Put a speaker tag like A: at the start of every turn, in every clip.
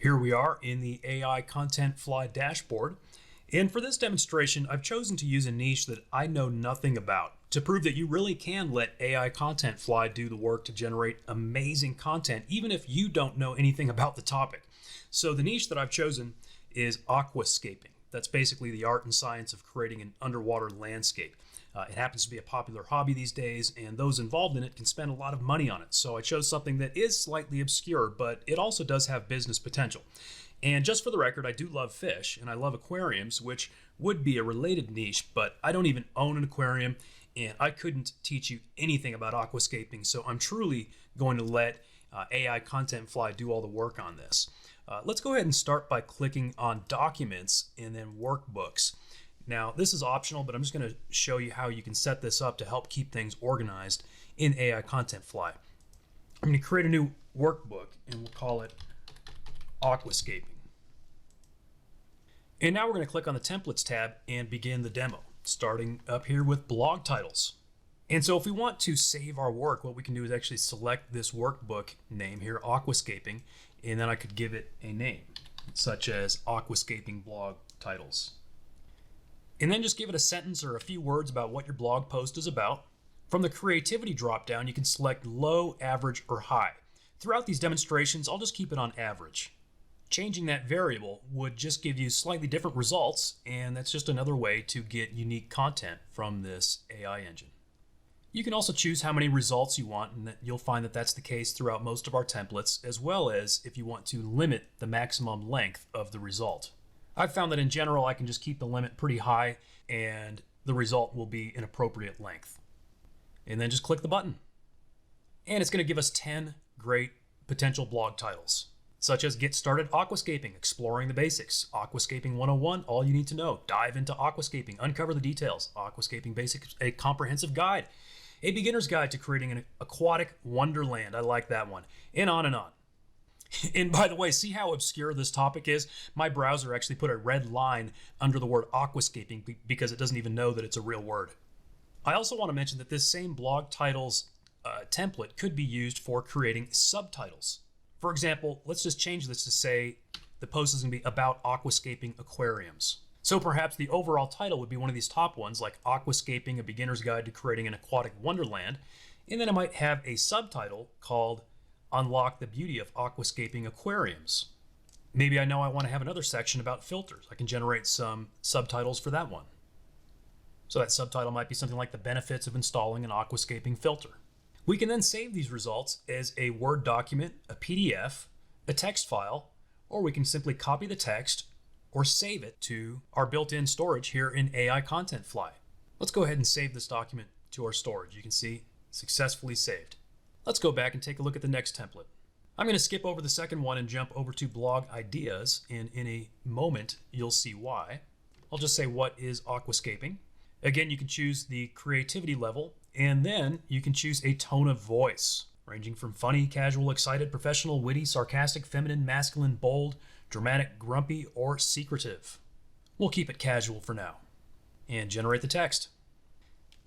A: Here we are in the AIContentFly dashboard. And for this demonstration, I've chosen to use a niche that I know nothing about to prove that you really can let AIContentFly do the work to generate amazing content, even if you don't know anything about the topic. So the niche that I've chosen is aquascaping. That's basically the art and science of creating an underwater landscape. It happens to be a popular hobby these days, and those involved in it can spend a lot of money on it. So I chose something that is slightly obscure, but it also does have business potential. And just for the record, I do love fish, and I love aquariums, which would be a related niche, but I don't even own an aquarium, and I couldn't teach you anything about aquascaping, so I'm truly going to let AIContentFly do all the work on this. Let's go ahead and start by clicking on Documents and then Workbooks. Now, this is optional, but I'm just going to show you how you can set this up to help keep things organized in AIContentFly. I'm going to create a new workbook, and we'll call it Aquascaping. And now we're going to click on the Templates tab and begin the demo, starting up here with blog titles. And so if we want to save our work, what we can do is actually select this workbook name here, Aquascaping, and then I could give it a name, such as Aquascaping Blog Titles. And then just give it a sentence or a few words about what your blog post is about. From the creativity dropdown, you can select low, average, or high. Throughout these demonstrations, I'll just keep it on average. Changing that variable would just give you slightly different results, and that's just another way to get unique content from this AI engine. You can also choose how many results you want, and you'll find that that's the case throughout most of our templates, as well as if you want to limit the maximum length of the result. I've found that in general, I can just keep the limit pretty high and the result will be an appropriate length. And then just click the button. And it's going to give us 10 great potential blog titles, such as Get Started Aquascaping, Exploring the Basics, Aquascaping 101, All You Need to Know, Dive into Aquascaping, Uncover the Details, Aquascaping Basics, a Comprehensive Guide, A Beginner's Guide to Creating an Aquatic Wonderland, I like that one, and on and on. And by the way, see how obscure this topic is? My browser actually put a red line under the word aquascaping because it doesn't even know that it's a real word. I also want to mention that this same blog titles template could be used for creating subtitles. For example, let's just change this to say the post is going to be about aquascaping aquariums. So perhaps the overall title would be one of these top ones like Aquascaping, a Beginner's Guide to Creating an Aquatic Wonderland. And then I might have a subtitle called Unlock the Beauty of Aquascaping Aquariums. Maybe I know I want to have another section about filters. I can generate some subtitles for that one. So that subtitle might be something like The Benefits of Installing an Aquascaping Filter. We can then save these results as a Word document, a PDF, a text file, or we can simply copy the text or save it to our built-in storage here in AIContentFly. Let's go ahead and save this document to our storage. You can see successfully saved. Let's go back and take a look at the next template. I'm going to skip over the second one and jump over to blog ideas, and in a moment you'll see why. I'll just say, what is aquascaping? Again, you can choose the creativity level, and then you can choose a tone of voice, ranging from funny, casual, excited, professional, witty, sarcastic, feminine, masculine, bold, dramatic, grumpy, or secretive. We'll keep it casual for now. And generate the text.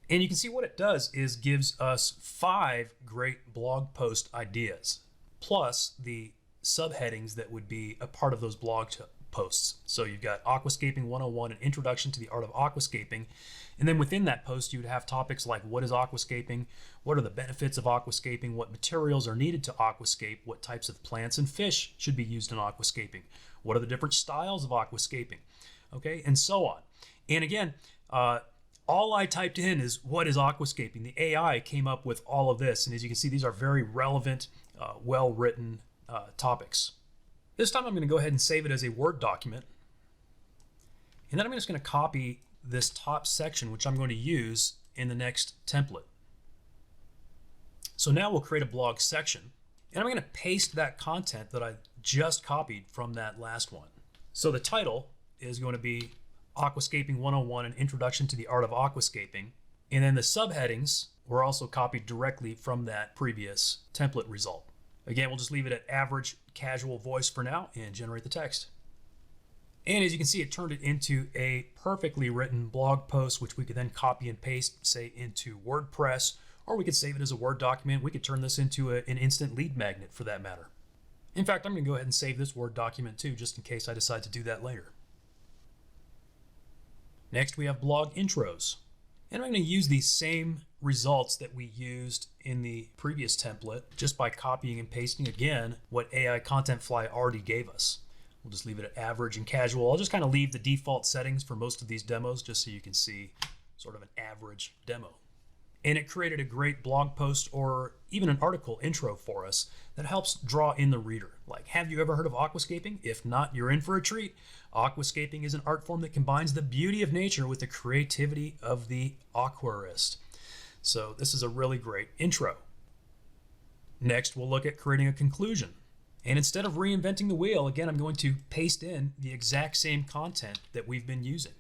A: And you can see what it does is gives us 5 great blog post ideas, plus the subheadings that would be a part of those blog posts. So you've got Aquascaping 101, an introduction to the art of aquascaping. And then within that post, you'd have topics like what is aquascaping, what are the benefits of aquascaping, what materials are needed to aquascape, what types of plants and fish should be used in aquascaping, what are the different styles of aquascaping, okay, and so on. And again, all I typed in is what is aquascaping. The AI came up with all of this, and as you can see, these are very relevant, well-written topics. This time I'm going to go ahead and save it as a Word document, and then I'm just going to copy this top section, which I'm going to use in the next template. So now we'll create a blog section, and I'm going to paste that content that I just copied from that last one. So the title is going to be Aquascaping 101, an introduction to the art of aquascaping. And then the subheadings were also copied directly from that previous template result. Again, we'll just leave it at average casual voice for now and generate the text. And as you can see, it turned it into a perfectly written blog post, which we could then copy and paste, say, into WordPress, or we could save it as a Word document. We could turn this into an instant lead magnet for that matter. In fact, I'm going to go ahead and save this Word document too, just in case I decide to do that later. Next, we have blog intros. And I'm going to use these same results that we used in the previous template just by copying and pasting again what AIContentFly already gave us. We'll just leave it at average and casual. I'll just kind of leave the default settings for most of these demos just so you can see sort of an average demo. And it created a great blog post or even an article intro for us that helps draw in the reader. Like, have you ever heard of aquascaping? If not, you're in for a treat. Aquascaping is an art form that combines the beauty of nature with the creativity of the aquarist. So this is a really great intro. Next, we'll look at creating a conclusion. And instead of reinventing the wheel, again, I'm going to paste in the exact same content that we've been using.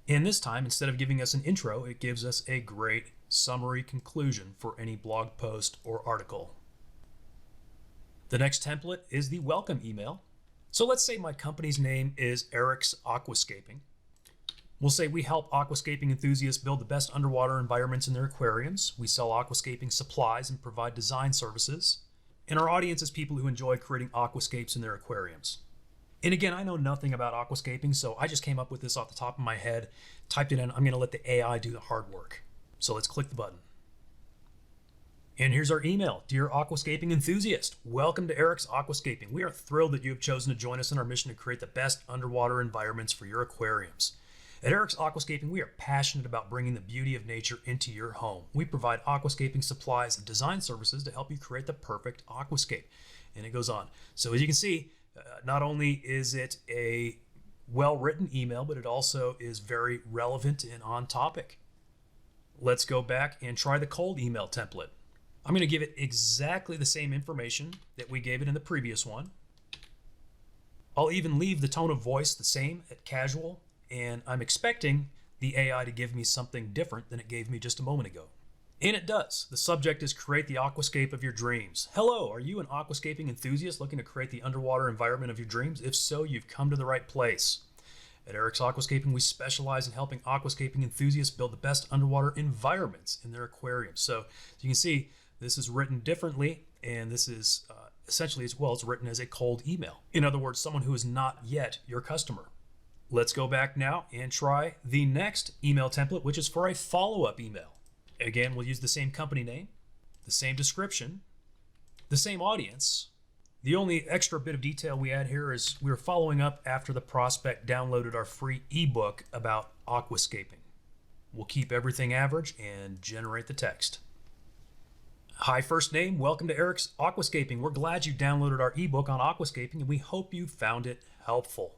A: And this time, instead of giving us an intro, it gives us a great summary conclusion for any blog post or article. The next template is the welcome email. So let's say my company's name is Eric's Aquascaping. We'll say we help aquascaping enthusiasts build the best underwater environments in their aquariums. We sell aquascaping supplies and provide design services. And our audience is people who enjoy creating aquascapes in their aquariums. And again, I know nothing about aquascaping, so I just came up with this off the top of my head, typed it in. I'm going to let the AI do the hard work. So let's click the button. And here's our email. Dear aquascaping enthusiast, welcome to Eric's Aquascaping. We are thrilled that you have chosen to join us in our mission to create the best underwater environments for your aquariums. At Eric's Aquascaping, we are passionate about bringing the beauty of nature into your home. We provide aquascaping supplies and design services to help you create the perfect aquascape. And it goes on. So as you can see, not only is it a well-written email, but it also is very relevant and on topic. Let's go back and try the cold email template. I'm going to give it exactly the same information that we gave it in the previous one. I'll even leave the tone of voice the same at casual, and I'm expecting the AI to give me something different than it gave me just a moment ago. And it does. The subject is create the aquascape of your dreams. Hello, are you an aquascaping enthusiast looking to create the underwater environment of your dreams? If so, you've come to the right place. At Eric's Aquascaping, we specialize in helping aquascaping enthusiasts build the best underwater environments in their aquariums. So as you can see, this is written differently, and this is essentially as well, it's written as a cold email. In other words, someone who is not yet your customer. Let's go back now and try the next email template, which is for a follow-up email. Again, we'll use the same company name, the same description, the same audience. The only extra bit of detail we add here is we're following up after the prospect downloaded our free ebook about aquascaping. We'll keep everything average and generate the text. Hi, first name. Welcome to Eric's Aquascaping. We're glad you downloaded our ebook on aquascaping, and we hope you found it helpful.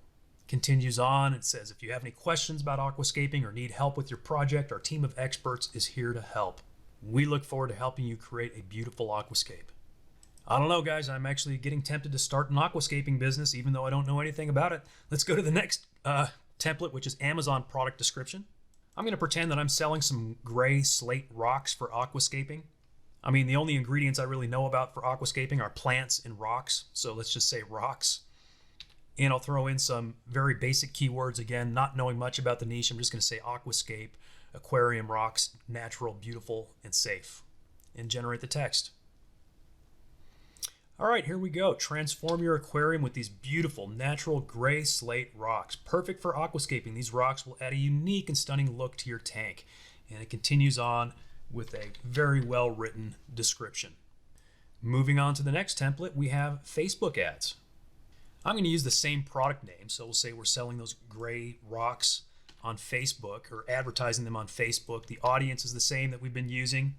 A: Continues on. It says, if you have any questions about aquascaping or need help with your project, our team of experts is here to help. We look forward to helping you create a beautiful aquascape. I don't know, guys. I'm actually getting tempted to start an aquascaping business, even though I don't know anything about it. Let's go to the next template, which is Amazon product description. I'm going to pretend that I'm selling some gray slate rocks for aquascaping. I mean, the only ingredients I really know about for aquascaping are plants and rocks. So let's just say rocks. And I'll throw in some very basic keywords again, not knowing much about the niche. I'm just going to say aquascape, aquarium rocks, natural, beautiful, and safe, and generate the text. All right, here we go. Transform your aquarium with these beautiful natural gray slate rocks. Perfect for aquascaping. These rocks will add a unique and stunning look to your tank. And it continues on with a very well-written description. Moving on to the next template, we have Facebook ads. I'm going to use the same product name, so we'll say we're selling those gray rocks on Facebook or advertising them on Facebook. The audience is the same that we've been using.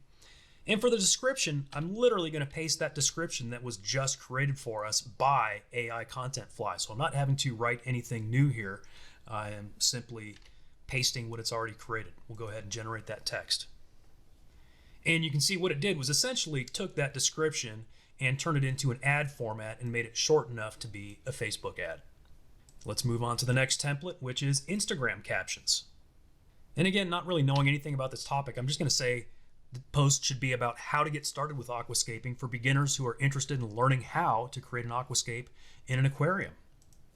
A: And for the description, I'm literally going to paste that description that was just created for us by AIContentFly. So I'm not having to write anything new here. I am simply pasting what it's already created. We'll go ahead and generate that text. And you can see what it did was essentially took that description and turned it into an ad format and made it short enough to be a Facebook ad. Let's move on to the next template, which is Instagram captions. And again, not really knowing anything about this topic, I'm just going to say the post should be about how to get started with aquascaping for beginners who are interested in learning how to create an aquascape in an aquarium.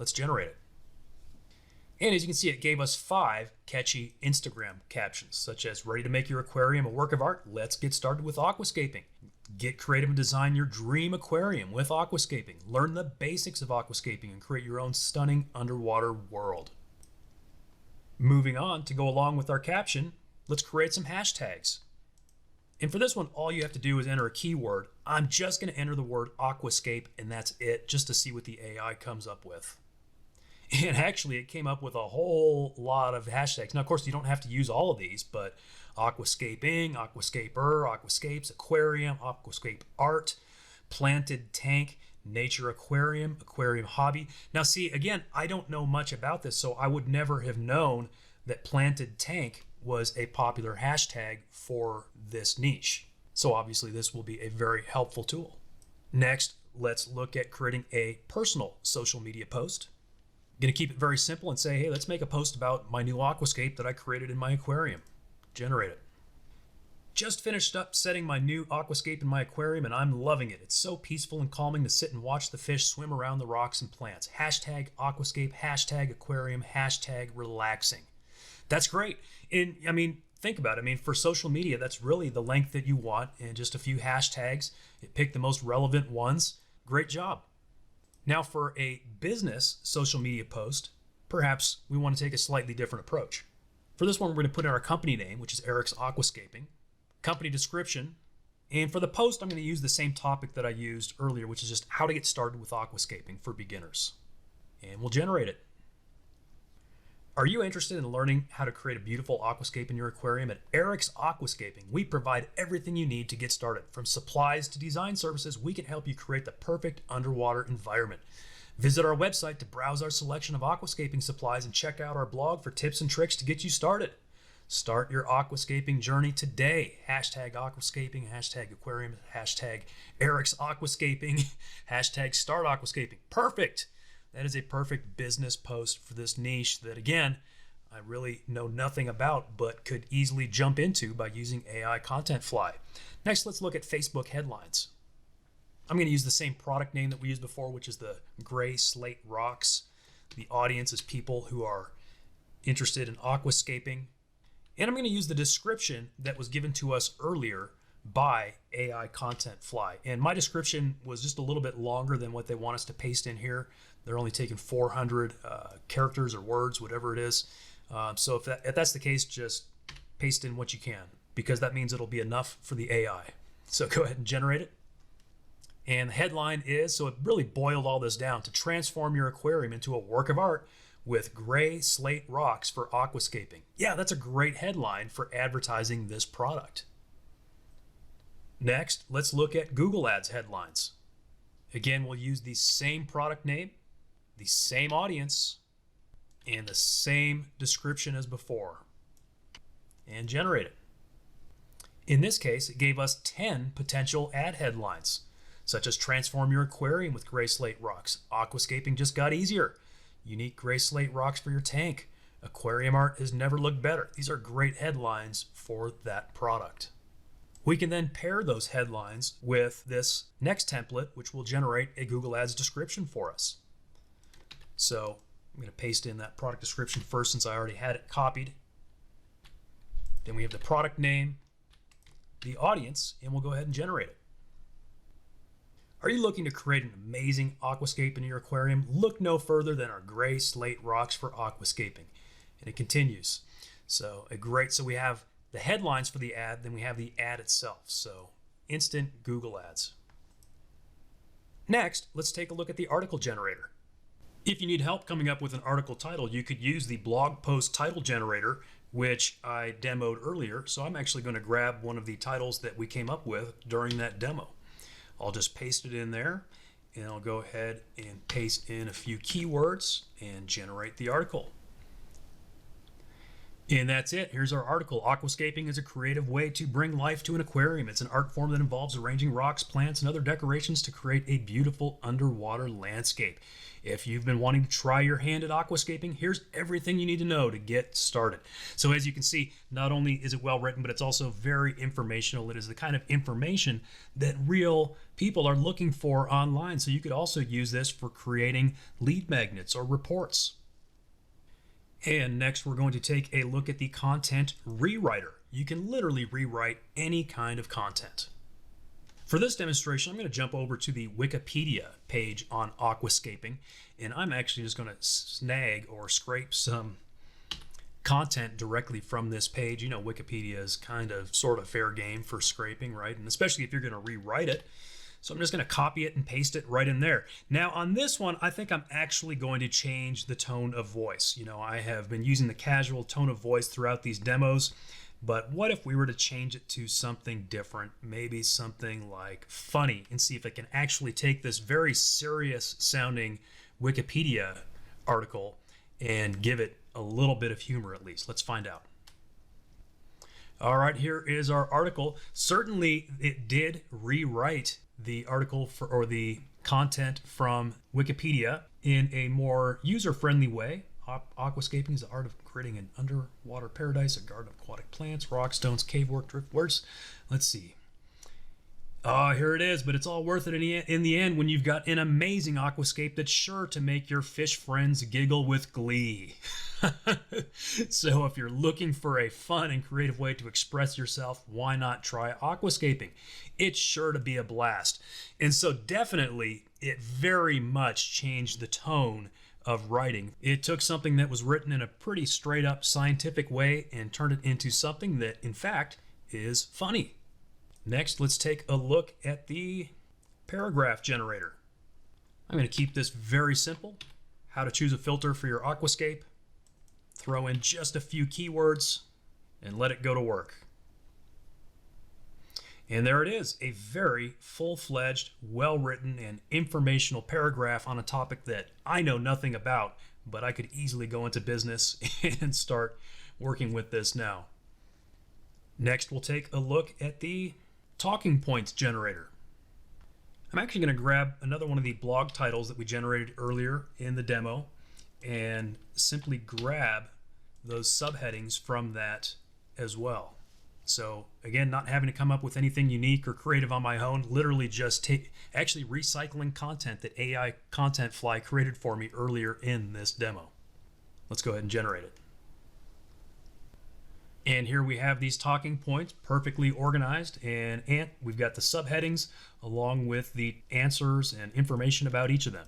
A: Let's generate it. And as you can see, it gave us 5 catchy Instagram captions, such as ready to make your aquarium a work of art? Let's get started with aquascaping. Get creative and design your dream aquarium with aquascaping. Learn the basics of aquascaping and create your own stunning underwater world. Moving on, to go along with our caption, let's create some hashtags. And for this one, all you have to do is enter a keyword. I'm just going to enter the word aquascape, and that's it, just to see what the AI comes up with. And actually, it came up with a whole lot of hashtags. Now, of course, you don't have to use all of these, but aquascaping, aquascaper, aquascapes, aquarium, aquascape art, planted tank, nature aquarium, aquarium hobby. Now, see, again, I don't know much about this, so I would never have known that planted tank was a popular hashtag for this niche. So obviously, this will be a very helpful tool. Next, let's look at creating a personal social media post. I'm going to keep it very simple and say, hey, let's make a post about my new aquascape that I created in my aquarium. Generate it. Just finished up setting my new aquascape in my aquarium, and I'm loving it. It's so peaceful and calming to sit and watch the fish swim around the rocks and plants. Hashtag aquascape, hashtag aquarium, hashtag relaxing. That's great. And I mean, think about it. I mean, for social media, that's really the length that you want, and just a few hashtags. It picked the most relevant ones. Great job. Now, for a business social media post, perhaps we want to take a slightly different approach. For this one, we're going to put in our company name, which is Eric's Aquascaping, company description, and for the post, I'm going to use the same topic that I used earlier, which is just how to get started with aquascaping for beginners. And we'll generate it. Are you interested in learning how to create a beautiful aquascape in your aquarium? At Eric's Aquascaping, we provide everything you need to get started. From supplies to design services, we can help you create the perfect underwater environment. Visit our website to browse our selection of aquascaping supplies and check out our blog for tips and tricks to get you started. Start your aquascaping journey today. Hashtag aquascaping, hashtag aquarium, hashtag Eric's Aquascaping, hashtag start aquascaping. Perfect. That is a perfect business post for this niche that, again, I really know nothing about, but could easily jump into by using AIContentFly. Next, let's look at Facebook headlines. I'm going to use the same product name that we used before, which is the gray slate rocks. The audience is people who are interested in aquascaping. And I'm going to use the description that was given to us earlier by AIContentFly. And my description was just a little bit longer than what they want us to paste in here. They're only taking 400 characters or words, whatever it is. So if that's the case, just paste in what you can, because that means it'll be enough for the AI. So go ahead and generate it. And the headline is, so it really boiled all this down, to transform your aquarium into a work of art with gray slate rocks for aquascaping. Yeah, that's a great headline for advertising this product. Next, let's look at Google Ads headlines. Again, we'll use the same product name, the same audience, and the same description as before. And generate it. In this case, it gave us 10 potential ad headlines, such as transform your aquarium with gray slate rocks. Aquascaping just got easier. Unique gray slate rocks for your tank. Aquarium art has never looked better. These are great headlines for that product. We can then pair those headlines with this next template, which will generate a Google Ads description for us. So I'm going to paste in that product description first, since I already had it copied. Then we have the product name, the audience, and we'll go ahead and generate it. Are you looking to create an amazing aquascape in your aquarium? Look no further than our gray slate rocks for aquascaping. And it continues. So we have the headlines for the ad, then we have the ad itself. So instant Google Ads. Next, let's take a look at the article generator. If you need help coming up with an article title, you could use the blog post title generator, which I demoed earlier. So I'm actually going to grab one of the titles that we came up with during that demo. I'll just paste it in there, and I'll go ahead and paste in a few keywords and generate the article. And that's it. Here's our article. Aquascaping is a creative way to bring life to an aquarium. It's an art form that involves arranging rocks, plants, and other decorations to create a beautiful underwater landscape. If you've been wanting to try your hand at aquascaping, here's everything you need to know to get started. So as you can see, not only is it well written, but it's also very informational. It is the kind of information that real people are looking for online. So you could also use this for creating lead magnets or reports. And next, we're going to take a look at the content rewriter. You can literally rewrite any kind of content. For this demonstration, I'm going to jump over to the Wikipedia page on aquascaping, and I'm actually just going to snag or scrape some content directly from this page. You know, Wikipedia is kind of sort of fair game for scraping, right? And especially if you're going to rewrite it. So I'm just going to copy it and paste it right in there. Now on this one, I think I'm actually going to change the tone of voice. You know, I have been using the casual tone of voice throughout these demos, but what if we were to change it to something different? Maybe something like funny, and see if I can actually take this very serious sounding Wikipedia article and give it a little bit of humor at least. Let's find out. All right, here is our article. Certainly it did rewrite the article or the content from Wikipedia in a more user-friendly way. Aquascaping is the art of creating an underwater paradise, a garden of aquatic plants, rock, stones, cave work, drift works. Let's see. Oh, here it is, but it's all worth it in the end when you've got an amazing aquascape that's sure to make your fish friends giggle with glee. So if you're looking for a fun and creative way to express yourself, why not try aquascaping? It's sure to be a blast. And so definitely, it very much changed the tone of writing. It took something that was written in a pretty straight up scientific way and turned it into something that, in fact, is funny. Next, let's take a look at the paragraph generator. I'm going to keep this very simple. How to choose a filter for your aquascape. Throw in just a few keywords and let it go to work. And there it is, a very full-fledged, well-written, and informational paragraph on a topic that I know nothing about, but I could easily go into business and start working with this now. Next, we'll take a look at the talking points generator. I'm actually going to grab another one of the blog titles that we generated earlier in the demo and simply grab those subheadings from that as well. So again, not having to come up with anything unique or creative on my own, literally just actually recycling content that AIContentFly created for me earlier in this demo. Let's go ahead and generate it. And here we have these talking points perfectly organized, and we've got the subheadings along with the answers and information about each of them.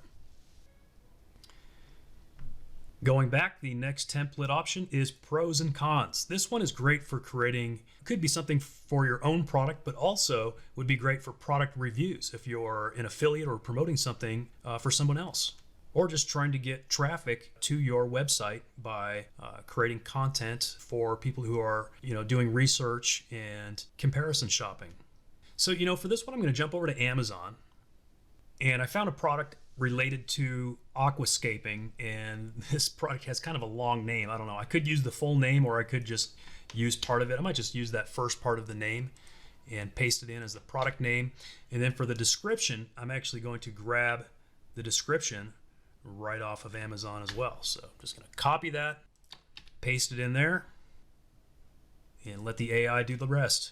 A: Going back, the next template option is pros and cons. This one is great for creating, could be something for your own product, but also would be great for product reviews if you're an affiliate or promoting something for someone else, or just trying to get traffic to your website by creating content for people who are, doing research and comparison shopping. So, for this one, I'm going to jump over to Amazon, and I found a product related to aquascaping, and this product has kind of a long name. I don't know. I could use the full name, or I could just use part of it. I might just use that first part of the name and paste it in as the product name. And then for the description, I'm actually going to grab the description right off of Amazon as well. So I'm just going to copy that, paste it in there, and let the AI do the rest.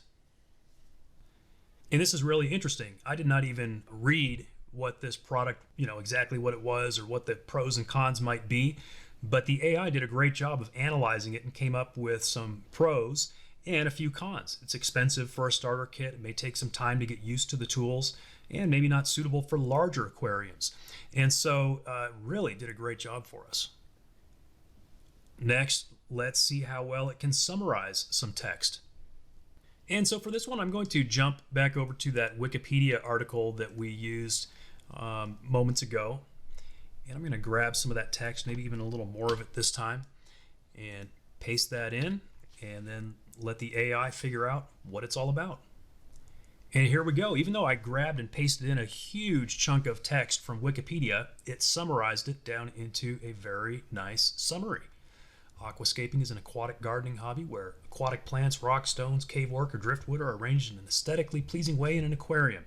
A: And this is really interesting. I did not even read what this product, exactly what it was or what the pros and cons might be, but the AI did a great job of analyzing it and came up with some pros and a few cons. It's expensive for a starter kit. It may take some time to get used to the tools, and maybe not suitable for larger aquariums. And so really did a great job for us. Next, let's see how well it can summarize some text. And so for this one, I'm going to jump back over to that Wikipedia article that we used moments ago. And I'm going to grab some of that text, maybe even a little more of it this time, and paste that in, and then let the AI figure out what it's all about. And here we go. Even though I grabbed and pasted in a huge chunk of text from Wikipedia, it summarized it down into a very nice summary. Aquascaping is an aquatic gardening hobby where aquatic plants, rock, stones, cave work, or driftwood are arranged in an aesthetically pleasing way in an aquarium,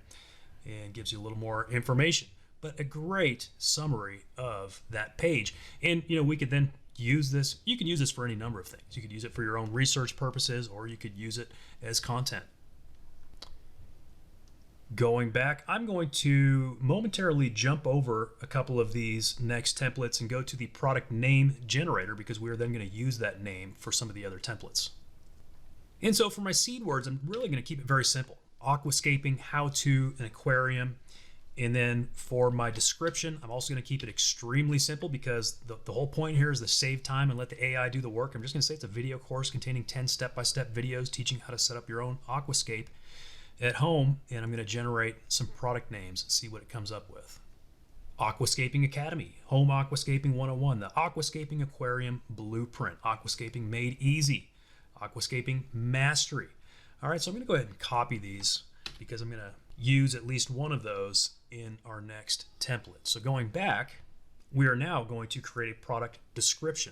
A: and gives you a little more information, but a great summary of that page. And we could then use this. You can use this for any number of things. You could use it for your own research purposes, or you could use it as content. Going back, I'm going to momentarily jump over a couple of these next templates and go to the product name generator, because we're then going to use that name for some of the other templates. And so for my seed words, I'm really going to keep it very simple. aquascaping, how to an aquarium. And then for my description, I'm also going to keep it extremely simple because the whole point here is to save time and let the AI do the work. I'm just going to say it's a video course containing 10 step-by-step videos teaching how to set up your own aquascape at home. And I'm going to generate some product names and see what it comes up with. Aquascaping Academy, Home Aquascaping 101, the Aquascaping Aquarium Blueprint, Aquascaping Made Easy, Aquascaping Mastery. All right, so I'm going to go ahead and copy these because I'm going to use at least one of those in our next template. So going back, we are now going to create a product description.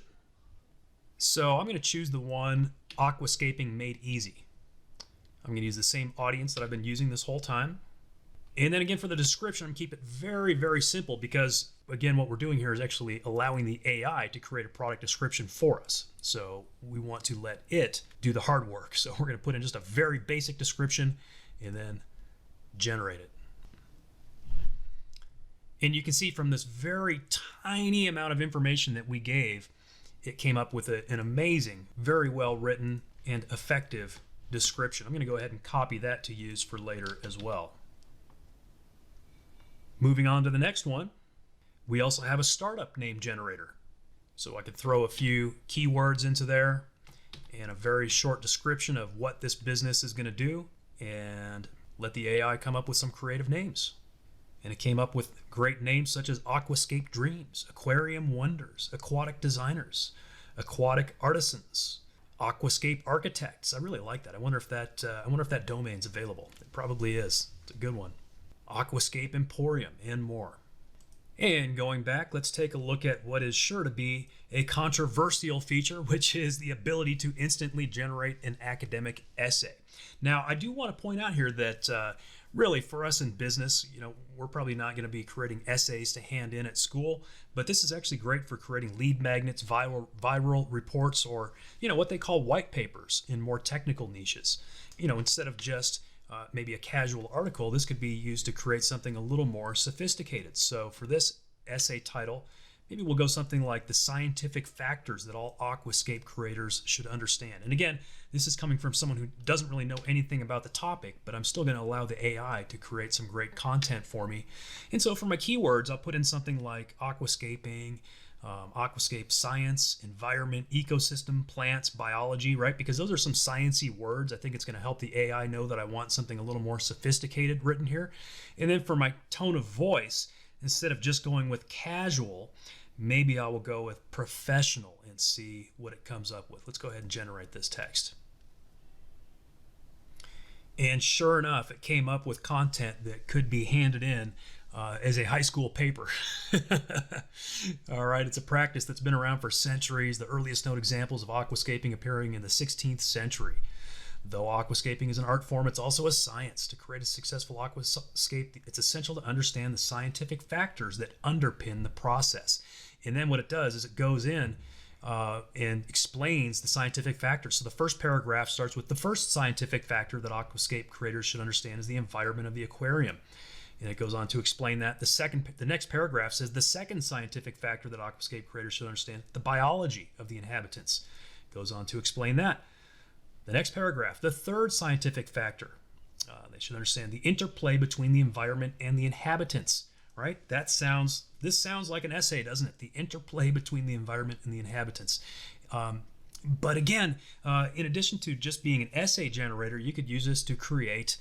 A: So I'm going to choose the one Aquascaping Made Easy. I'm going to use the same audience that I've been using this whole time. And then again, for the description, I'm keep it very, very simple because again, what we're doing here is actually allowing the AI to create a product description for us. So we want to let it do the hard work. So we're going to put in just a very basic description and then generate it. And you can see from this very tiny amount of information that we gave, it came up with an amazing, very well written and effective description. I'm going to go ahead and copy that to use for later as well. Moving on to the next one, we also have a startup name generator. So I could throw a few keywords into there and a very short description of what this business is going to do and let the AI come up with some creative names. And it came up with great names such as Aquascape Dreams, Aquarium Wonders, Aquatic Designers, Aquatic Artisans, Aquascape Architects. I really like that. I wonder if that domain's available. It probably is. It's a good one. Aquascape Emporium and more. And going back, let's take a look at what is sure to be a controversial feature, which is the ability to instantly generate an academic essay. Now, I do want to point out here that really for us in business, we're probably not going to be creating essays to hand in at school, but this is actually great for creating lead magnets, viral reports, or what they call white papers in more technical niches. Instead of just maybe a casual article, this could be used to create something a little more sophisticated. So for this essay title, maybe we'll go something like the scientific factors that all aquascape creators should understand. And again, this is coming from someone who doesn't really know anything about the topic, but I'm still going to allow the AI to create some great content for me. And so for my keywords, I'll put in something like aquascaping, aquascape science, environment, ecosystem, plants, biology, right? Because those are some sciencey words. I think it's going to help the AI know that I want something a little more sophisticated written here. And then for my tone of voice, instead of just going with casual, maybe I will go with professional and see what it comes up with. Let's go ahead and generate this text. And sure enough, it came up with content that could be handed in as a high school paper. All right, it's a practice that's been around for centuries. The earliest known examples of aquascaping appearing in the 16th century. Though aquascaping is an art form, it's also a science. To create a successful aquascape, it's essential to understand the scientific factors that underpin the process. And then what it does is it goes in and explains the scientific factors. So the first paragraph starts with the first scientific factor that aquascape creators should understand is the environment of the aquarium. And it goes on to explain that. The next paragraph says the second scientific factor that aquascape creators should understand, the biology of the inhabitants. It goes on to explain that. The next paragraph, the third scientific factor, they should understand the interplay between the environment and the inhabitants, right? This sounds like an essay, doesn't it? The interplay between the environment and the inhabitants. But again, in addition to just being an essay generator, you could use this to create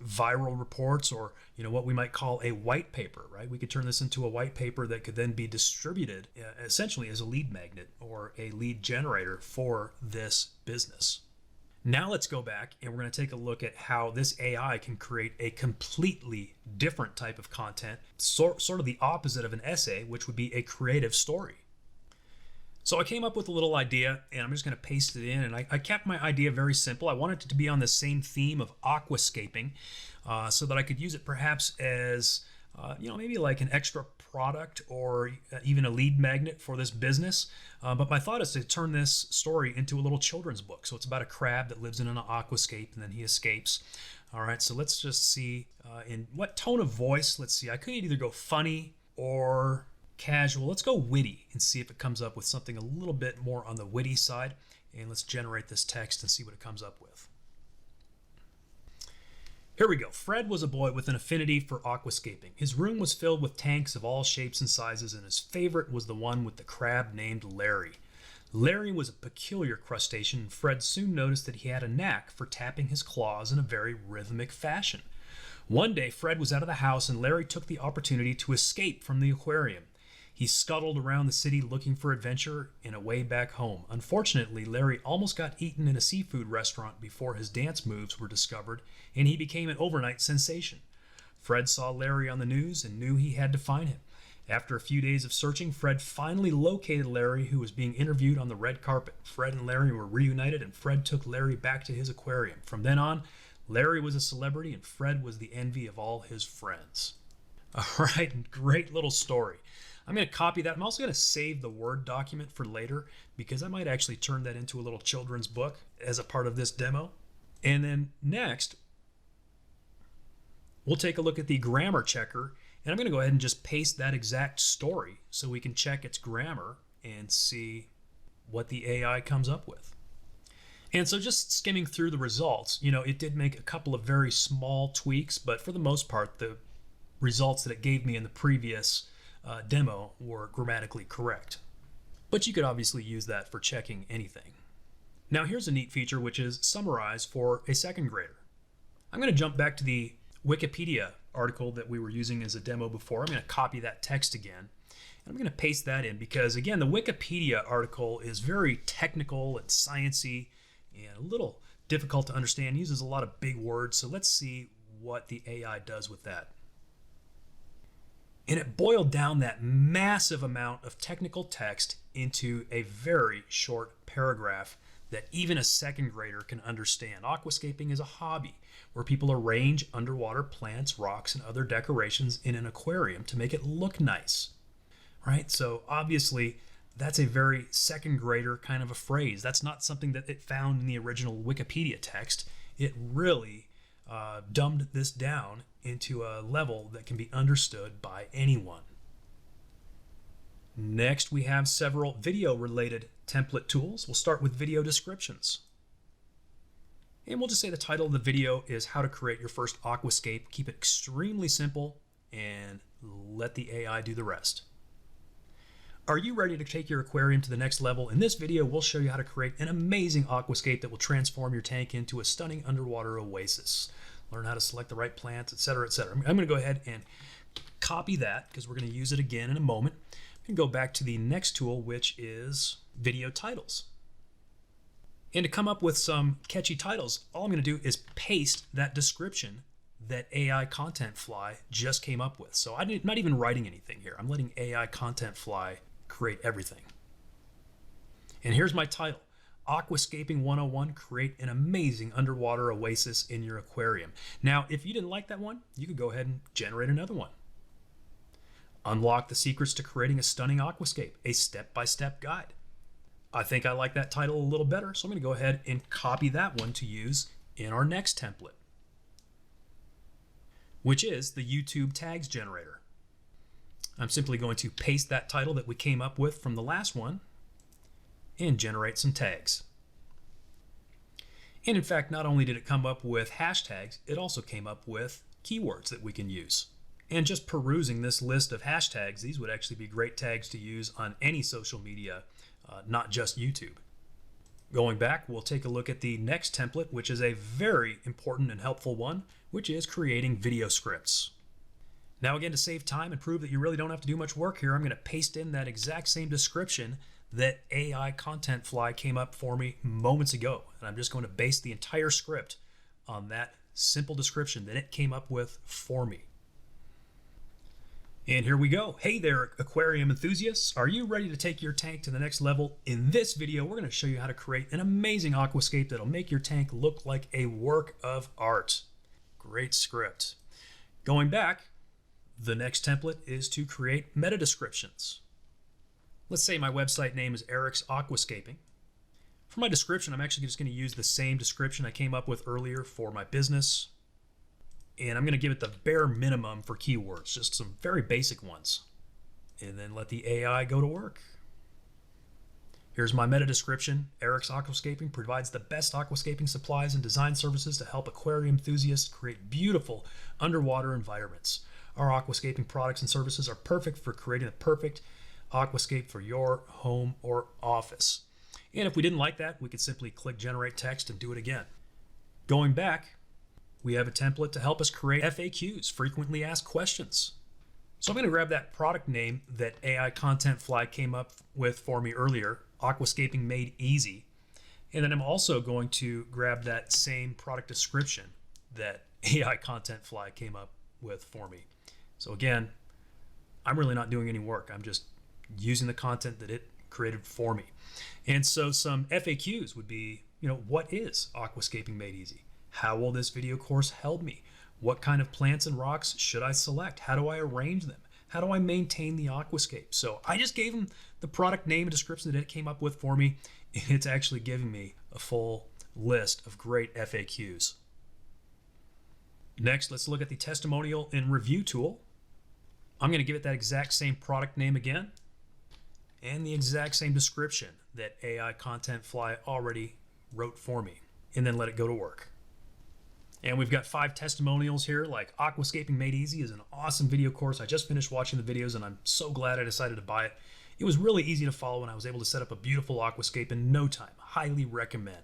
A: viral reports, or what we might call a white paper, right? We could turn this into a white paper that could then be distributed essentially as a lead magnet or a lead generator for this business. Now let's go back and we're going to take a look at how this AI can create a completely different type of content, sort of the opposite of an essay, which would be a creative story. So I came up with a little idea and I'm just going to paste it in, and I kept my idea very simple. I wanted it to be on the same theme of aquascaping so that I could use it perhaps as maybe like an extra product or even a lead magnet for this business. But my thought is to turn this story into a little children's book. So it's about a crab that lives in an aquascape and then he escapes. All right, so let's just see in what tone of voice. Let's see, I could either go funny or casual. Let's go witty and see if it comes up with something a little bit more on the witty side. And let's generate this text and see what it comes up with. Here we go. Fred was a boy with an affinity for aquascaping. His room was filled with tanks of all shapes and sizes, and his favorite was the one with the crab named Larry. Larry was a peculiar crustacean, and Fred soon noticed that he had a knack for tapping his claws in a very rhythmic fashion. One day, Fred was out of the house, and Larry took the opportunity to escape from the aquarium. He scuttled around the city looking for adventure and a way back home. Unfortunately, Larry almost got eaten in a seafood restaurant before his dance moves were discovered, and he became an overnight sensation. Fred saw Larry on the news and knew he had to find him. After a few days of searching, Fred finally located Larry, who was being interviewed on the red carpet. Fred and Larry were reunited, and Fred took Larry back to his aquarium. From then on, Larry was a celebrity, and Fred was the envy of all his friends. All right, great little story. I'm going to copy that. I'm also going to save the Word document for later because I might actually turn that into a little children's book as a part of this demo. And then next, we'll take a look at the grammar checker, and I'm going to go ahead and just paste that exact story so we can check its grammar and see what the AI comes up with. And so just skimming through the results, it did make a couple of very small tweaks, but for the most part, the results that it gave me in the previous demo were grammatically correct. But you could obviously use that for checking anything. Now here's a neat feature, which is summarize for a second grader. I'm going to jump back to the Wikipedia article that we were using as a demo before. I'm going to copy that text again. And I'm going to paste that in because, again, the Wikipedia article is very technical and sciencey and a little difficult to understand. It uses a lot of big words. So let's see what the AI does with that. And it boiled down that massive amount of technical text into a very short paragraph that even a second grader can understand. Aquascaping is a hobby where people arrange underwater plants, rocks, and other decorations in an aquarium to make it look nice, right? So obviously that's a very second grader kind of a phrase. That's not something that it found in the original Wikipedia text. It really dumbed this down into a level that can be understood by anyone. Next, we have several video-related template tools. We'll start with video descriptions. And we'll just say the title of the video is how to create your first aquascape. Keep it extremely simple and let the AI do the rest. Are you ready to take your aquarium to the next level? In this video, we'll show you how to create an amazing aquascape that will transform your tank into a stunning underwater oasis. Learn how to select the right plants, etc., etc. I'm going to go ahead and copy that because we're going to use it again in a moment. And go back to the next tool, which is video titles. And to come up with some catchy titles, all I'm going to do is paste that description that AIContentFly just came up with. So I'm not even writing anything here. I'm letting AIContentFly create everything. And here's my title. Aquascaping 101, create an amazing underwater oasis in your aquarium. Now, if you didn't like that one, you could go ahead and generate another one. Unlock the secrets to creating a stunning aquascape, a step-by-step guide. I think I like that title a little better, so I'm going to go ahead and copy that one to use in our next template, which is the YouTube tags generator. I'm simply going to paste that title that we came up with from the last one and generate some tags. And in fact, not only did it come up with hashtags, it also came up with keywords that we can use. And just perusing this list of hashtags, these would actually be great tags to use on any social media, not just YouTube. Going back, we'll take a look at the next template, which is a very important and helpful one, which is creating video scripts. Now again, to save time and prove that you really don't have to do much work here, I'm going to paste in that exact same description that AIContentFly came up for me moments ago. And I'm just going to base the entire script on that simple description that it came up with for me. And here we go. Hey there, aquarium enthusiasts. Are you ready to take your tank to the next level? In this video, we're going to show you how to create an amazing aquascape that'll make your tank look like a work of art. Great script. Going back, the next template is to create meta descriptions. Let's say my website name is Eric's Aquascaping. For my description, I'm actually just going to use the same description I came up with earlier for my business. And I'm going to give it the bare minimum for keywords, just some very basic ones. And then let the AI go to work. Here's my meta description. Eric's Aquascaping provides the best aquascaping supplies and design services to help aquarium enthusiasts create beautiful underwater environments. Our aquascaping products and services are perfect for creating the perfect aquascape for your home or office. And if we didn't like that, we could simply click generate text and do it again. Going back, we have a template to help us create FAQs, frequently asked questions. So I'm going to grab that product name that AIContentFly came up with for me earlier, Aquascaping Made Easy. And then I'm also going to grab that same product description that AIContentFly came up with for me. So again, I'm really not doing any work. I'm just using the content that it created for me. And so some FAQs would be, what is Aquascaping Made Easy? How will this video course help me? What kind of plants and rocks should I select? How do I arrange them? How do I maintain the aquascape? So I just gave them the product name and description that it came up with for me, and it's actually giving me a full list of great FAQs. Next, let's look at the testimonial and review tool. I'm going to give it that exact same product name again and the exact same description that AIContentFly already wrote for me, and then let it go to work. And we've got 5 testimonials here, like Aquascaping Made Easy is an awesome video course. I just finished watching the videos and I'm so glad I decided to buy it. It was really easy to follow and I was able to set up a beautiful aquascape in no time. Highly recommend.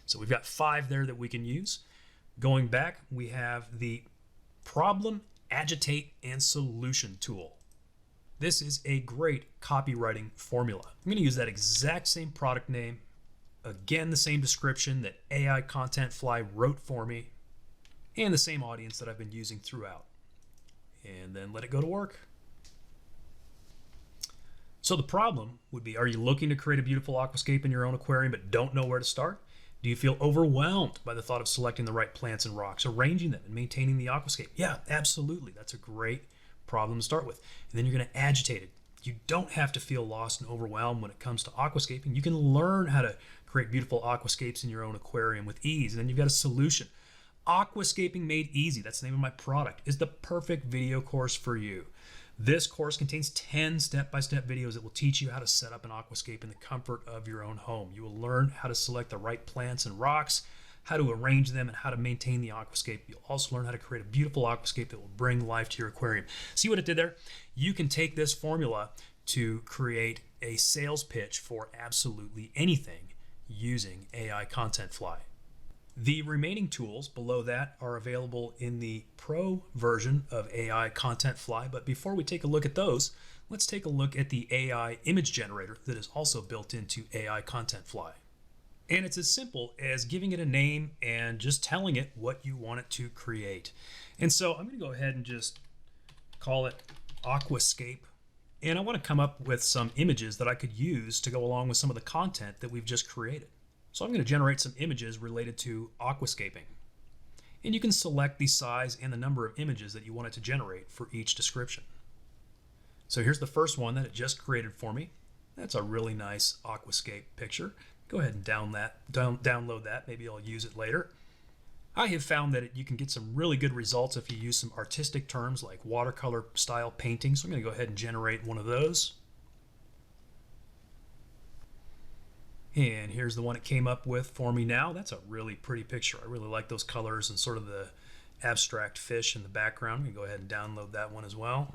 A: So we've got 5 there that we can use. Going back, we have the Problem, Agitate, and Solution tool. This is a great copywriting formula. I'm going to use that exact same product name, again the same description that AIContentFly wrote for me, and the same audience that I've been using throughout. And then let it go to work. So the problem would be, are you looking to create a beautiful aquascape in your own aquarium but don't know where to start? Do you feel overwhelmed by the thought of selecting the right plants and rocks, arranging them, and maintaining the aquascape? Yeah, absolutely. That's a great problem to start with. And then you're going to agitate it. You don't have to feel lost and overwhelmed when it comes to aquascaping. You can learn how to create beautiful aquascapes in your own aquarium with ease. And then you've got a solution. Aquascaping Made Easy, that's the name of my product, is the perfect video course for you. This course contains 10 step-by-step videos that will teach you how to set up an aquascape in the comfort of your own home. You will learn how to select the right plants and rocks, how to arrange them, and how to maintain the aquascape. You'll also learn how to create a beautiful aquascape that will bring life to your aquarium. See what it did there? You can take this formula to create a sales pitch for absolutely anything using AIContentFly. The remaining tools below that are available in the Pro version of AIContentFly, but before we take a look at those, let's take a look at the AI image generator that is also built into AIContentFly. And it's as simple as giving it a name and just telling it what you want it to create. And so I'm going to go ahead and just call it Aquascape. And I want to come up with some images that I could use to go along with some of the content that we've just created. So I'm going to generate some images related to aquascaping. And you can select the size and the number of images that you want it to generate for each description. So here's the first one that it just created for me. That's a really nice aquascape picture. Go ahead and download that. Maybe I'll use it later. I have found that you can get some really good results if you use some artistic terms like watercolor style painting. So I'm going to go ahead and generate one of those. And here's the one it came up with for me now. That's a really pretty picture. I really like those colors and sort of the abstract fish in the background. I'm going to go ahead and download that one as well.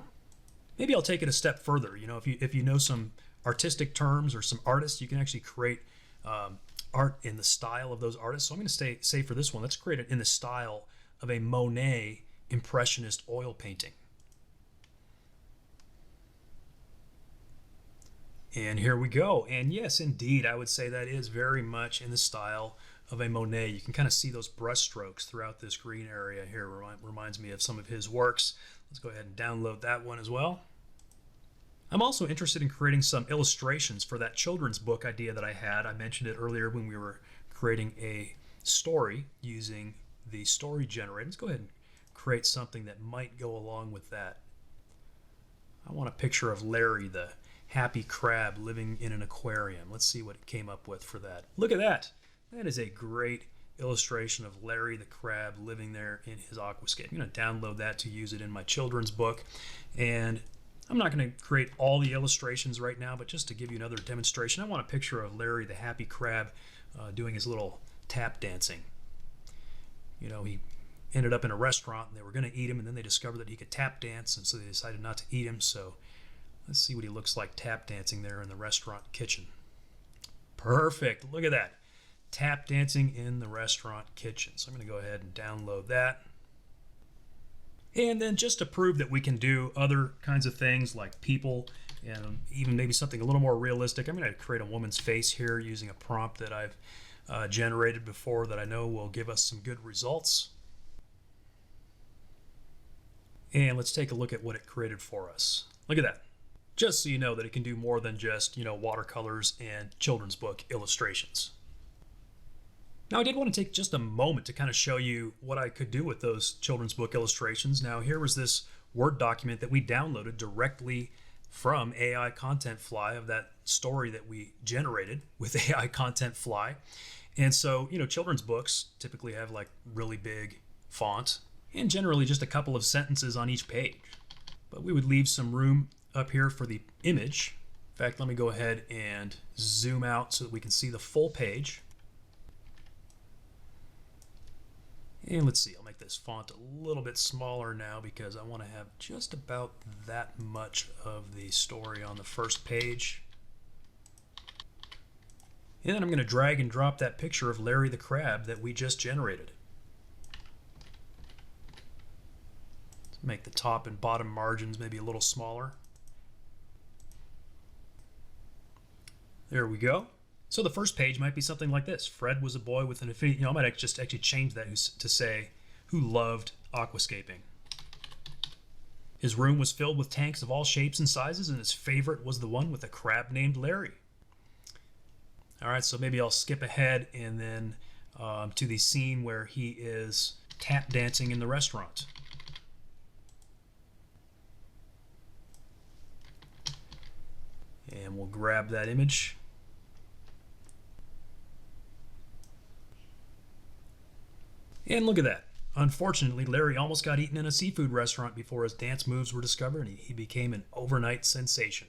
A: Maybe I'll take it a step further. If you know some artistic terms or some artists, you can actually create art in the style of those artists. So I'm going to say for this one, let's create it in the style of a Monet Impressionist oil painting. And here we go. And yes, indeed, I would say that is very much in the style of a Monet. You can kind of see those brush strokes throughout this green area here. Reminds me of some of his works. Let's go ahead and download that one as well. I'm also interested in creating some illustrations for that children's book idea that I had. I mentioned it earlier when we were creating a story using the story generator. Let's go ahead and create something that might go along with that. I want a picture of Larry, the happy crab living in an aquarium. Let's see what it came up with for that. Look at that. That is a great illustration of Larry the crab living there in his aquascape. I'm going to download that to use it in my children's book. And I'm not going to create all the illustrations right now, but just to give you another demonstration, I want a picture of Larry the happy crab doing his little tap dancing. You know, he ended up in a restaurant and they were going to eat him, and then they discovered that he could tap dance, and so they decided not to eat him. So let's see what he looks like tap dancing there in the restaurant kitchen. Perfect. Look at that. Tap dancing in the restaurant kitchen. So I'm going to go ahead and download that. And then just to prove that we can do other kinds of things like people and even maybe something a little more realistic, I'm going to create a woman's face here using a prompt that I've generated before that I know will give us some good results. And let's take a look at what it created for us. Look at that. Just so you know that it can do more than just, watercolors and children's book illustrations. Now, I did want to take just a moment to kind of show you what I could do with those children's book illustrations. Now, here was this Word document that we downloaded directly from AIContentFly of that story that we generated with AIContentFly. And so, children's books typically have like really big font and generally just a couple of sentences on each page. But we would leave some room up here for the image. In fact, let me go ahead and zoom out so that we can see the full page. And let's see, I'll make this font a little bit smaller now because I want to have just about that much of the story on the first page. And then I'm going to drag and drop that picture of Larry the Crab that we just generated. Let's make the top and bottom margins maybe a little smaller. There we go. So the first page might be something like this. Fred was a boy with an affinity. I might just actually change that to say, who loved aquascaping. His room was filled with tanks of all shapes and sizes, and his favorite was the one with a crab named Larry. All right, so maybe I'll skip ahead and then to the scene where he is tap dancing in the restaurant. And we'll grab that image. And look at that. Unfortunately, Larry almost got eaten in a seafood restaurant before his dance moves were discovered, and he became an overnight sensation.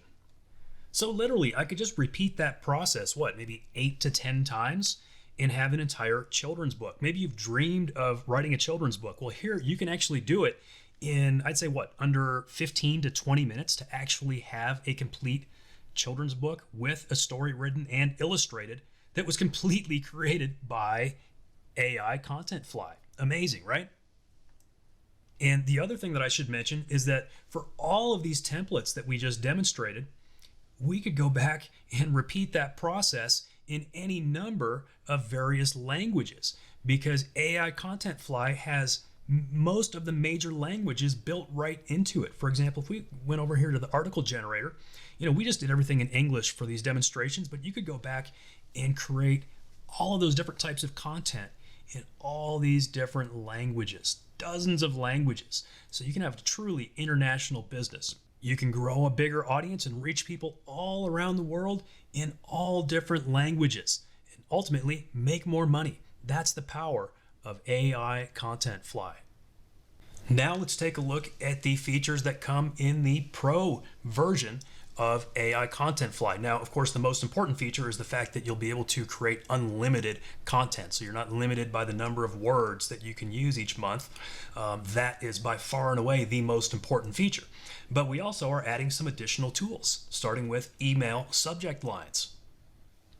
A: So literally, I could just repeat that process, maybe 8 to 10 times, and have an entire children's book. Maybe you've dreamed of writing a children's book. Well, here you can actually do it in, I'd say, under 15 to 20 minutes to actually have a complete children's book with a story written and illustrated that was completely created by AIContentFly. Amazing, right? And the other thing that I should mention is that for all of these templates that we just demonstrated, we could go back and repeat that process in any number of various languages because AIContentFly has most of the major languages built right into it. For example, if we went over here to the article generator, we just did everything in English for these demonstrations, but you could go back and create all of those different types of content in all these different languages, dozens of languages. So you can have a truly international business. You can grow a bigger audience and reach people all around the world in all different languages and ultimately make more money. That's the power of AIContentFly. Now let's take a look at the features that come in the Pro version of AIContentFly. Now, of course, the most important feature is the fact that you'll be able to create unlimited content. So you're not limited by the number of words that you can use each month. That is by far and away the most important feature. But we also are adding some additional tools, starting with email subject lines.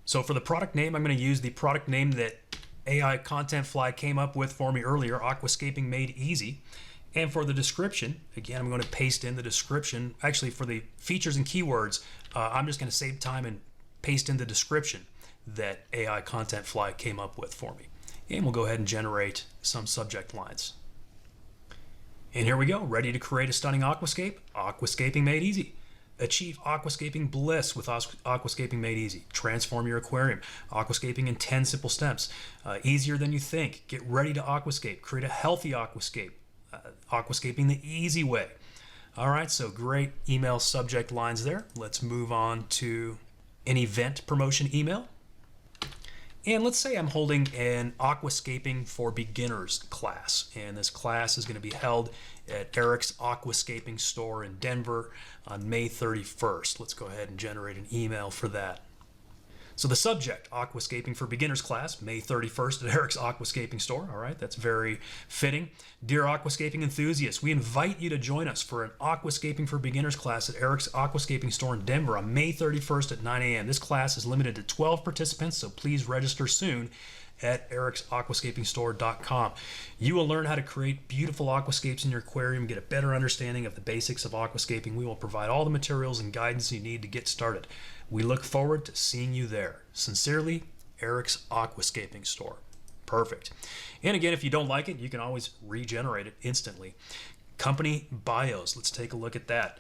A: So for the product name, I'm going to use the product name that AIContentFly came up with for me earlier, Aquascaping Made Easy. And for the description, again, I'm going to paste in the description. Actually, for the features and keywords, I'm just going to save time and paste in the description that AIContentFly came up with for me. And we'll go ahead and generate some subject lines. And here we go, ready to create a stunning aquascape. Aquascaping Made Easy. Achieve aquascaping bliss with Aquascaping Made Easy. Transform your aquarium. Aquascaping in 10 simple steps. Easier than you think. Get ready to aquascape. Create a healthy aquascape. Aquascaping the easy way. All right, so great email subject lines there. Let's move on to an event promotion email. And let's say I'm holding an aquascaping for beginners class, and this class is going to be held at Eric's Aquascaping store in Denver on May 31st. Let's go ahead and generate an email for that. So the subject, Aquascaping for Beginners class, May 31st at Eric's Aquascaping store. All right, that's very fitting. Dear aquascaping enthusiasts, we invite you to join us for an Aquascaping for Beginners class at Eric's Aquascaping store in Denver on May 31st at 9 a.m. This class is limited to 12 participants, so please register soon at AIContentFly.com. You will learn how to create beautiful aquascapes in your aquarium, get a better understanding of the basics of aquascaping. We will provide all the materials and guidance you need to get started. We look forward to seeing you there. Sincerely, Eric's Aquascaping store. Perfect. And again, if you don't like it, you can always regenerate it instantly. Company bios. Let's take a look at that.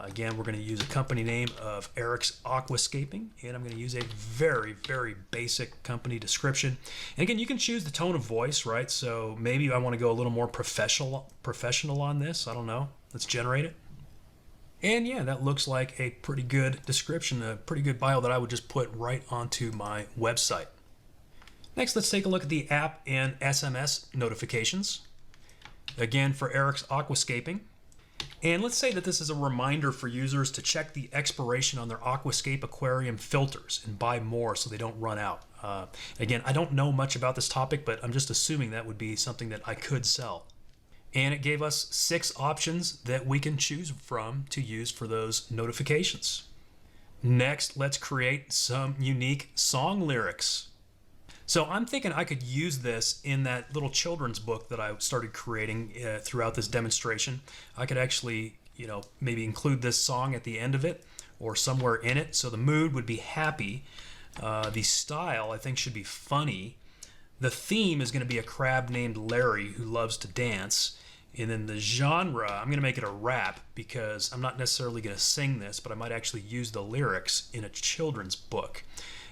A: Again, we're going to use a company name of Eric's Aquascaping, and I'm going to use a very, very basic company description. And again, you can choose the tone of voice, right? So maybe I want to go a little more professional on this. I don't know. Let's generate it. And yeah, that looks like a pretty good description, a pretty good bio that I would just put right onto my website. Next, let's take a look at the app and SMS notifications. Again, for Eric's Aquascaping. And let's say that this is a reminder for users to check the expiration on their Aquascape aquarium filters and buy more so they don't run out. Again, I don't know much about this topic, but I'm just assuming that would be something that I could sell. And it gave us 6 options that we can choose from to use for those notifications. Next, let's create some unique song lyrics. So I'm thinking I could use this in that little children's book that I started creating throughout this demonstration. I could actually, maybe include this song at the end of it or somewhere in it. So the mood would be happy. The style, I think, should be funny. The theme is going to be a crab named Larry who loves to dance. And then the genre, I'm going to make it a rap because I'm not necessarily going to sing this, but I might actually use the lyrics in a children's book.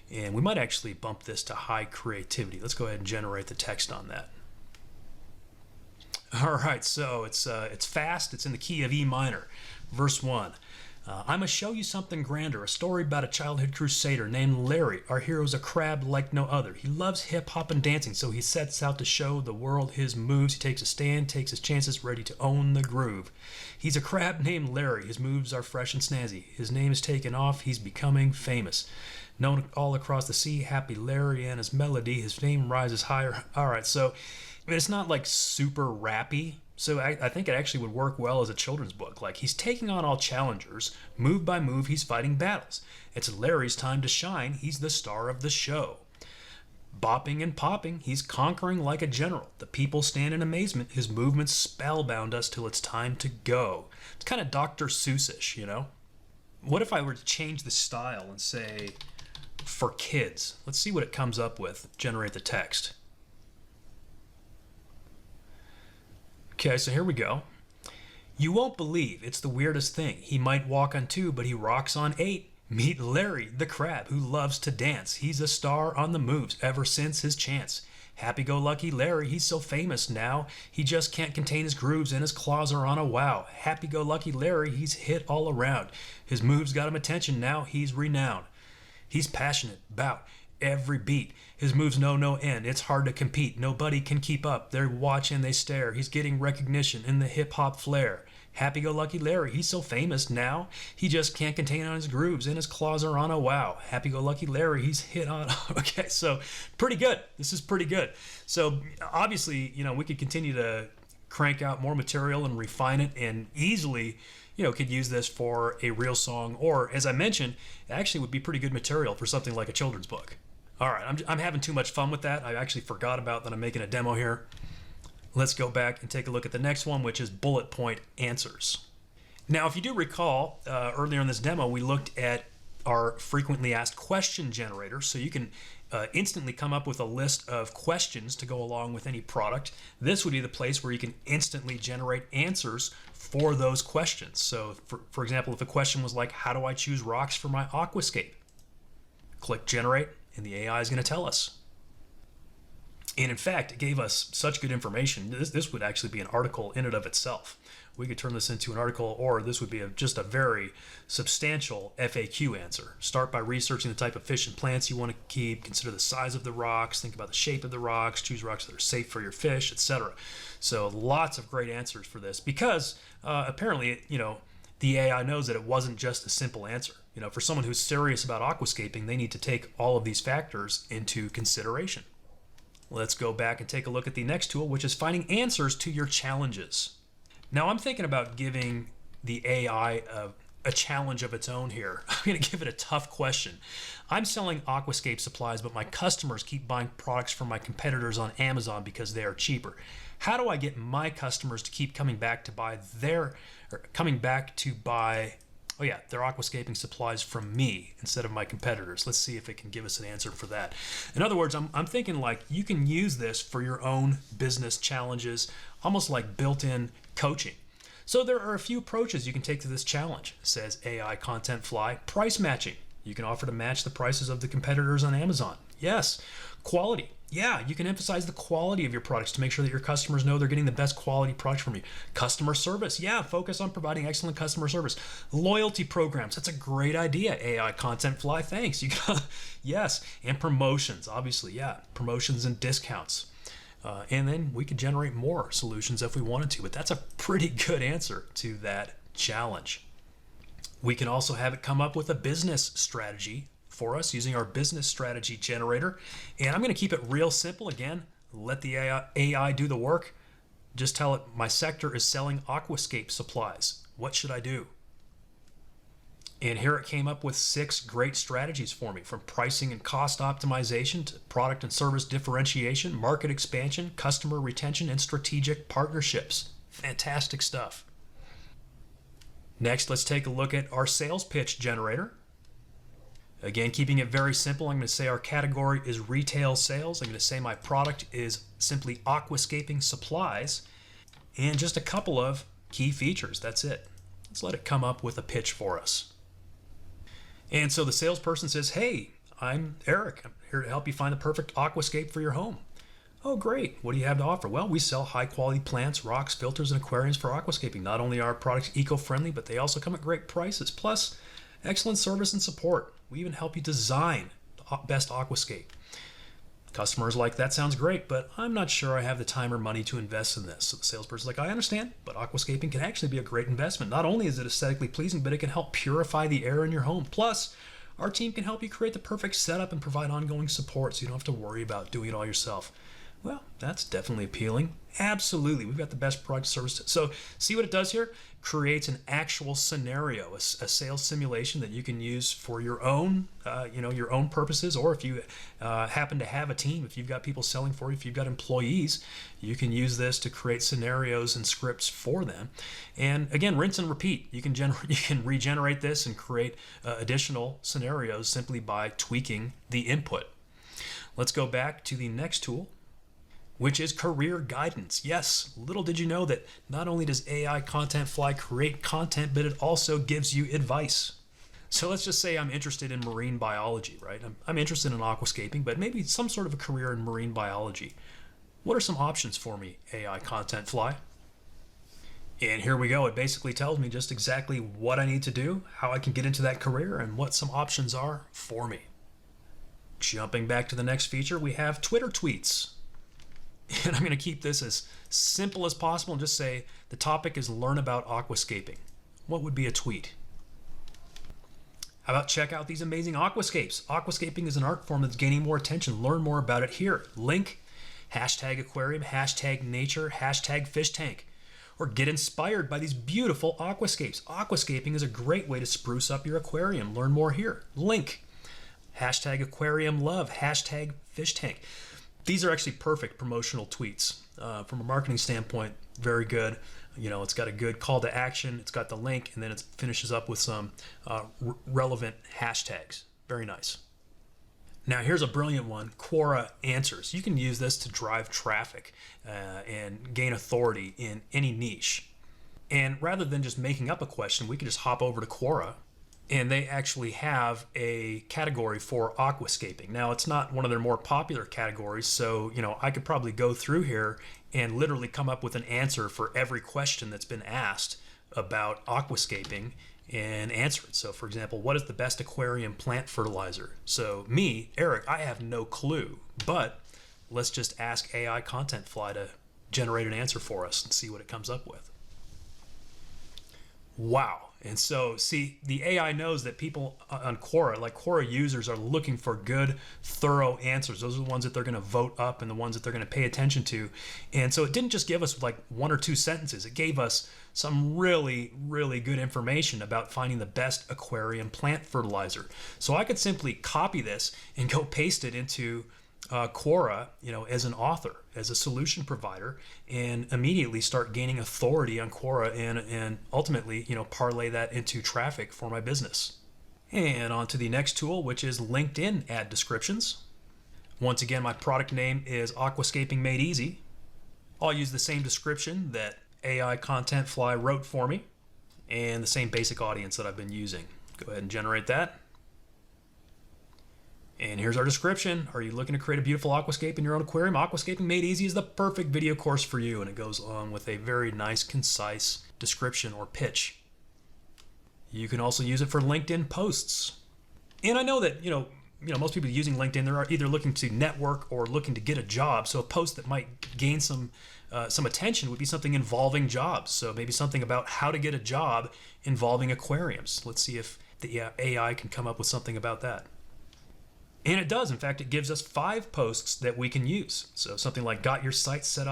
A: And we might actually bump this to high creativity. Let's go ahead and generate the text on that. All right, so it's fast. It's in the key of E minor. Verse 1. I must show you something grander, a story about a childhood crusader named Larry. Our hero's a crab like no other. He loves hip-hop and dancing, so he sets out to show the world his moves. He takes a stand, takes his chances, ready to own the groove. He's a crab named Larry. His moves are fresh and snazzy. His name is taken off. He's becoming famous. Known all across the sea, Happy Larry and his melody. His fame rises higher. All right, so it's not like super rappy. So I think it actually would work well as a children's book. Like, he's taking on all challengers. Move by move, he's fighting battles. It's Larry's time to shine. He's the star of the show. Bopping and popping, he's conquering like a general. The people stand in amazement. His movements spellbound us till it's time to go. It's kind of Dr. Seuss-ish, What if I were to change the style and say, for kids? Let's see what it comes up with. Generate the text. Okay, so here we go. You won't believe, it's the weirdest thing. He might walk on 2, but he rocks on 8. Meet Larry, the crab, who loves to dance. He's a star on the moves ever since his chance. Happy-go-lucky Larry, he's so famous now. He just can't contain his grooves and his claws are on a wow. Happy-go-lucky Larry, he's hit all around. His moves got him attention, now he's renowned. He's passionate about every beat. His moves know no end. It's hard to compete. Nobody can keep up. They watch and they stare. He's getting recognition in the hip-hop flair. Happy-go-lucky Larry, he's so famous now. He just can't contain on his grooves and his claws are on a wow. Happy-go-lucky Larry, he's hit on... Okay, so pretty good. This is pretty good. So obviously, we could continue to crank out more material and refine it and easily... could use this for a real song, or as I mentioned, it actually would be pretty good material for something like a children's book. All right, I'm having too much fun with that. I actually forgot about that I'm making a demo here. Let's go back and take a look at the next one, which is bullet point answers. Now, if you do recall, earlier in this demo, we looked at our frequently asked question generator, so you can instantly come up with a list of questions to go along with any product. This would be the place where you can instantly generate answers for those questions. So for example, if a question was like, how do I choose rocks for my aquascape? Click generate and the AI is going to tell us. And in fact, it gave us such good information. This would actually be an article in and of itself. We could turn this into an article, or this would be just a very substantial FAQ answer. Start by researching the type of fish and plants you want to keep, consider the size of the rocks, think about the shape of the rocks, choose rocks that are safe for your fish, etc. So lots of great answers for this, because apparently, the AI knows that it wasn't just a simple answer. For someone who's serious about aquascaping, they need to take all of these factors into consideration. Let's go back and take a look at the next tool, which is finding answers to your challenges. Now, I'm thinking about giving the AI a challenge of its own here. I'm going to give it a tough question. I'm selling aquascape supplies, but my customers keep buying products from my competitors on Amazon because they are cheaper. How do I get my customers to keep coming back to buy their aquascaping supplies from me instead of my competitors? Let's see if it can give us an answer for that. In other words, I'm thinking like you can use this for your own business challenges, almost like built-in coaching. So there are a few approaches you can take to this challenge. It says AIContentFly. Price matching. You can offer to match the prices of the competitors on Amazon. Yes. Quality. Yeah, you can emphasize the quality of your products to make sure that your customers know they're getting the best quality products from you. Customer service. Yeah, focus on providing excellent customer service. Loyalty programs. That's a great idea. AIContentFly. Thanks. Yes. And promotions. Obviously, yeah. Promotions and discounts. And then we could generate more solutions if we wanted to, but that's a pretty good answer to that challenge. We can also have it come up with a business strategy for us using our business strategy generator. And I'm going to keep it real simple. Again, let the AI do the work. Just tell it my sector is selling aquascape supplies. What should I do? And here it came up with 6 great strategies for me, from pricing and cost optimization to product and service differentiation, market expansion, customer retention, and strategic partnerships. Fantastic stuff. Next, let's take a look at our sales pitch generator. Again, keeping it very simple, I'm going to say our category is retail sales. I'm going to say my product is simply aquascaping supplies, and just a couple of key features. That's it. Let's let it come up with a pitch for us. And so the salesperson says, hey, I'm Eric. I'm here to help you find the perfect aquascape for your home. Oh, great. What do you have to offer? Well, we sell high-quality plants, rocks, filters, and aquariums for aquascaping. Not only are our products eco-friendly, but they also come at great prices. Plus, excellent service and support. We even help you design the best aquascape. Customers like, that sounds great, but I'm not sure I have the time or money to invest in this. So the salesperson's like, I understand, but aquascaping can actually be a great investment. Not only is it aesthetically pleasing, but it can help purify the air in your home. Plus, our team can help you create the perfect setup and provide ongoing support so you don't have to worry about doing it all yourself. Well, that's definitely appealing. Absolutely. We've got the best product service. So see what it does here? Creates an actual scenario, a sales simulation that you can use for your own, your own purposes, or if you happen to have a team, if you've got people selling for you, if you've got employees, you can use this to create scenarios and scripts for them. And again, rinse and repeat. You can regenerate this and create additional scenarios simply by tweaking the input. Let's go back to the next tool, which is career guidance. Yes, little did you know that not only does AIContentFly create content, but it also gives you advice. So let's just say I'm interested in marine biology, right? I'm interested in aquascaping, but maybe some sort of a career in marine biology. What are some options for me, AIContentFly? And here we go. It basically tells me just exactly what I need to do, how I can get into that career, and what some options are for me. Jumping back to the next feature, we have Twitter tweets. And I'm going to keep this as simple as possible and just say the topic is learn about aquascaping. What would be a tweet? How about check out these amazing aquascapes? Aquascaping is an art form that's gaining more attention. Learn more about it here. Link, #aquarium, #nature, #fish tank. Or get inspired by these beautiful aquascapes. Aquascaping is a great way to spruce up your aquarium. Learn more here. Link, #aquarium love, #fish tank. These are actually perfect promotional tweets. From a marketing standpoint, very good. It's got a good call to action. It's got the link, and then it finishes up with some relevant hashtags. Very nice. Now, here's a brilliant one, Quora Answers. You can use this to drive traffic and gain authority in any niche. And rather than just making up a question, we can just hop over to Quora And they actually have a category for aquascaping. Now, it's not one of their more popular categories, so I could probably go through here and literally come up with an answer for every question that's been asked about aquascaping and answer it. So, for example, what is the best aquarium plant fertilizer? So me, Eric, I have no clue, but let's just ask AIContentFly to generate an answer for us and see what it comes up with. Wow. And so, see, the AI knows that people on Quora, like Quora users, are looking for good, thorough answers. Those are the ones that they're going to vote up and the ones that they're going to pay attention to. And so it didn't just give us like 1 or 2 sentences. It gave us some really, really good information about finding the best aquarium plant fertilizer. So I could simply copy this and go paste it into Quora, as an author, as a solution provider, and immediately start gaining authority on Quora and ultimately, parlay that into traffic for my business. And on to the next tool, which is LinkedIn ad descriptions. Once again, my product name is Aquascaping Made Easy. I'll use the same description that AIContentFly wrote for me and the same basic audience that I've been using. Go ahead and generate that. And here's our description. Are you looking to create a beautiful aquascape in your own aquarium? Aquascaping Made Easy is the perfect video course for you. And it goes on with a very nice, concise description or pitch. You can also use it for LinkedIn posts. And I know that, most people using LinkedIn, they're either looking to network or looking to get a job. So a post that might gain some attention would be something involving jobs. So maybe something about how to get a job involving aquariums. Let's see if the AI can come up with something about that. And it does. In fact, it gives us 5 posts that we can use. So something like, got your site set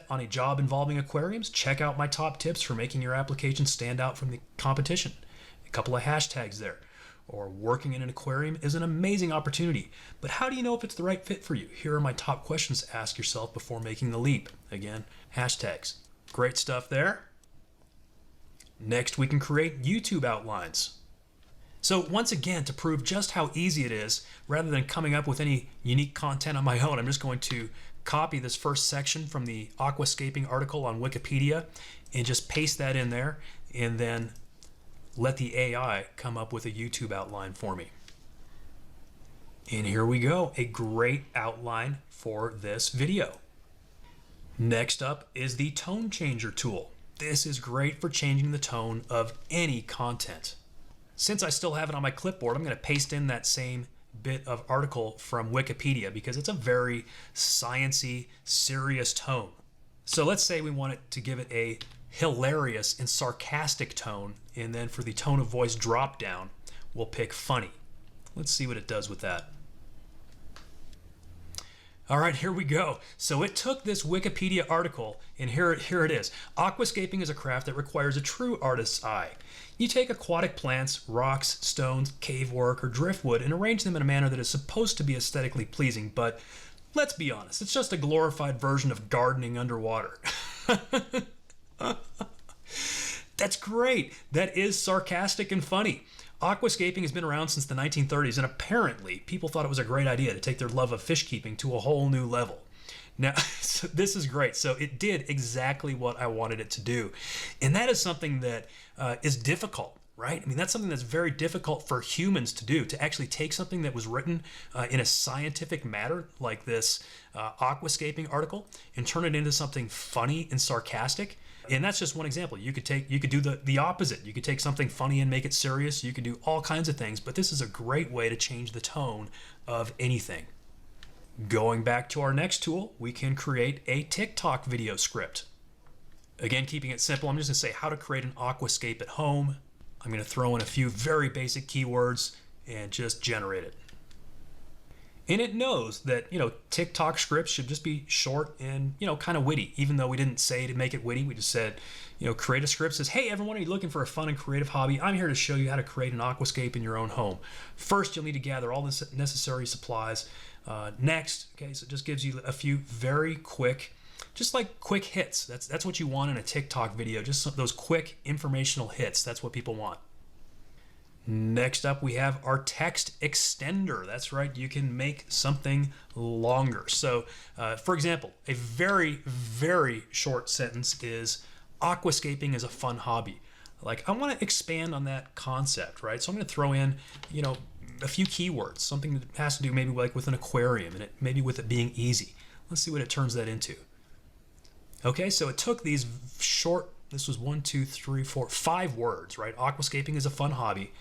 A: on a job involving aquariums? Check out my top tips for making your application stand out from the competition. A couple of hashtags there. Or working in an aquarium is an amazing opportunity. But how do you know if it's the right fit for you? Here are my top questions to ask yourself before making the leap. Again, hashtags. Great stuff there. Next, we can create YouTube outlines. So once again, to prove just how easy it is, rather than coming up with any unique content on my own, I'm just going to copy this first section from the aquascaping article on Wikipedia and just paste that in there, and then let the AI come up with a YouTube outline for me. And here we go, a great outline for this video. Next up is the tone changer tool. This is great for changing the tone of any content. Since I still have it on my clipboard, I'm going to paste in that same bit of article from Wikipedia because it's a very sciencey, serious tone. So let's say we want it to give it a hilarious and sarcastic tone, and then for the tone of voice drop down, we'll pick funny. Let's see what it does with that. All right, here we go. So it took this Wikipedia article, and here it is. Aquascaping is a craft that requires a true artist's eye. You take aquatic plants, rocks, stones, cave work, or driftwood and arrange them in a manner that is supposed to be aesthetically pleasing, but let's be honest, it's just a glorified version of gardening underwater. That's great. That is sarcastic and funny. Aquascaping has been around since the 1930s, and apparently people thought it was a great idea to take their love of fish keeping to a whole new level. Now, so this is great. So it did exactly what I wanted it to do. And that is something that is difficult, right? I mean, that's something that's very difficult for humans to do, to actually take something that was written in a scientific matter like this aquascaping article and turn it into something funny and sarcastic. And that's just one example. You could do the opposite. You could take something funny and make it serious. You could do all kinds of things, but this is a great way to change the tone of anything. Going back to our next tool, we can create a TikTok video script. Again, keeping it simple, I'm just going to say how to create an aquascape at home. I'm going to throw in a few very basic keywords and just generate it. And it knows that, TikTok scripts should just be short and, kind of witty. Even though we didn't say to make it witty, we just said, create a script that says, hey, everyone, are you looking for a fun and creative hobby? I'm here to show you how to create an aquascape in your own home. First, you'll need to gather all the necessary supplies. Next, okay, so it just gives you a few very quick, just like quick hits. That's what you want in a TikTok video, just those quick informational hits. That's what people want. Next up, we have our text extender. That's right, you can make something longer. So, for example, a very, very short sentence is, aquascaping is a fun hobby. Like, I want to expand on that concept, right? So I'm going to throw in, a few keywords, something that has to do maybe like with an aquarium and maybe with it being easy. Let's see what it turns that into. Okay, so it took these short, this was 5 words, right? Aquascaping is a fun hobby.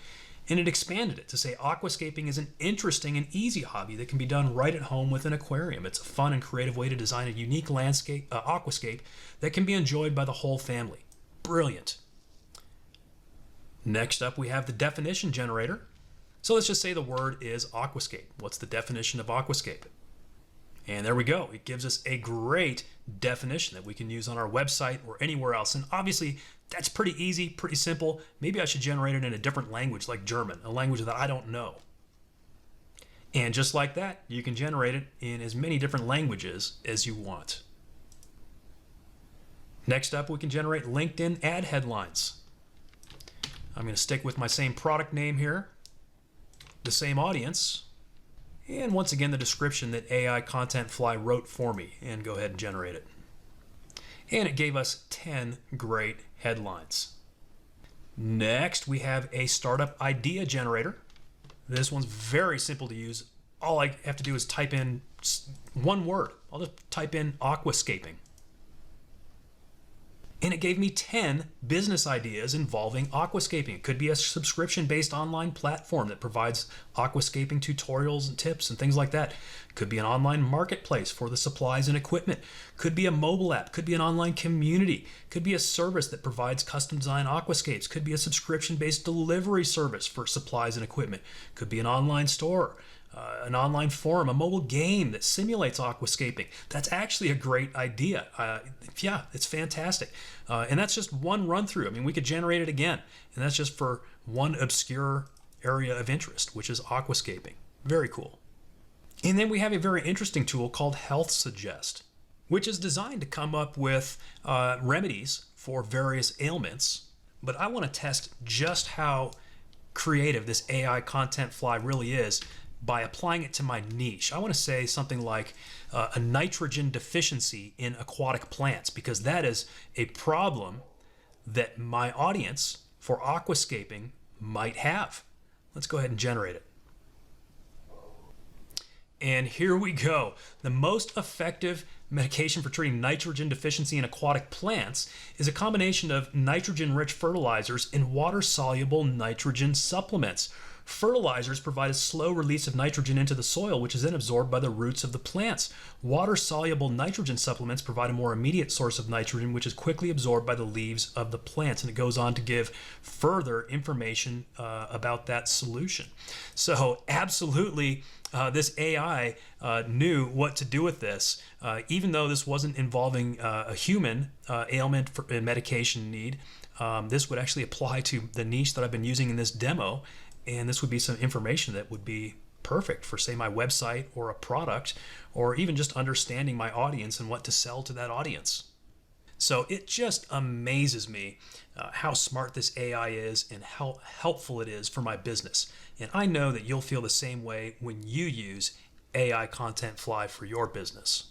A: And it expanded it to say aquascaping is an interesting and easy hobby that can be done right at home with an aquarium. It's a fun and creative way to design a unique landscape, aquascape that can be enjoyed by the whole family. Brilliant. Next up, we have the definition generator. So let's just say the word is aquascape. What's the definition of aquascape? And there we go. It gives us a great definition that we can use on our website or anywhere else. And obviously, that's pretty easy, pretty simple. Maybe I should generate it in a different language like German, a language that I don't know. And just like that, you can generate it in as many different languages as you want. Next up, we can generate LinkedIn ad headlines. I'm going to stick with my same product name here, the same audience, and once again the description that AIContentFly wrote for me, and go ahead and generate it. And it gave us 10 great headlines. Next, we have a startup idea generator. This one's very simple to use. All I have to do is type in one word. I'll just type in aquascaping. And it gave me 10 business ideas involving aquascaping. It could be a subscription-based online platform that provides aquascaping tutorials and tips and things like that. It could be an online marketplace for the supplies and equipment. Could be a mobile app. Could be an online community. Could be a service that provides custom design aquascapes. Could be a subscription-based delivery service for supplies and equipment. Could be an online store. An online forum, a mobile game that simulates aquascaping. That's actually a great idea. Yeah, it's fantastic. And that's just one run through. I mean, we could generate it again. And that's just for one obscure area of interest, which is aquascaping. Very cool. And then we have a very interesting tool called Health Suggest, which is designed to come up with remedies for various ailments. But I want to test just how creative this AIContentFly really is by applying it to my niche. I want to say something like a nitrogen deficiency in aquatic plants, because that is a problem that my audience for aquascaping might have. Let's go ahead and generate it. And here we go. The most effective medication for treating nitrogen deficiency in aquatic plants is a combination of nitrogen-rich fertilizers and water-soluble nitrogen supplements. Fertilizers provide a slow release of nitrogen into the soil, which is then absorbed by the roots of the plants. Water-soluble nitrogen supplements provide a more immediate source of nitrogen, which is quickly absorbed by the leaves of the plants. And it goes on to give further information about that solution. So absolutely, this AI knew what to do with this. Even though this wasn't involving a human ailment and medication need, this would actually apply to the niche that I've been using in this demo. And this would be some information that would be perfect for, say, my website or a product, or even just understanding my audience and what to sell to that audience. So it just amazes me how smart this AI is and how helpful it is for my business. And I know that you'll feel the same way when you use AIContentFly for your business.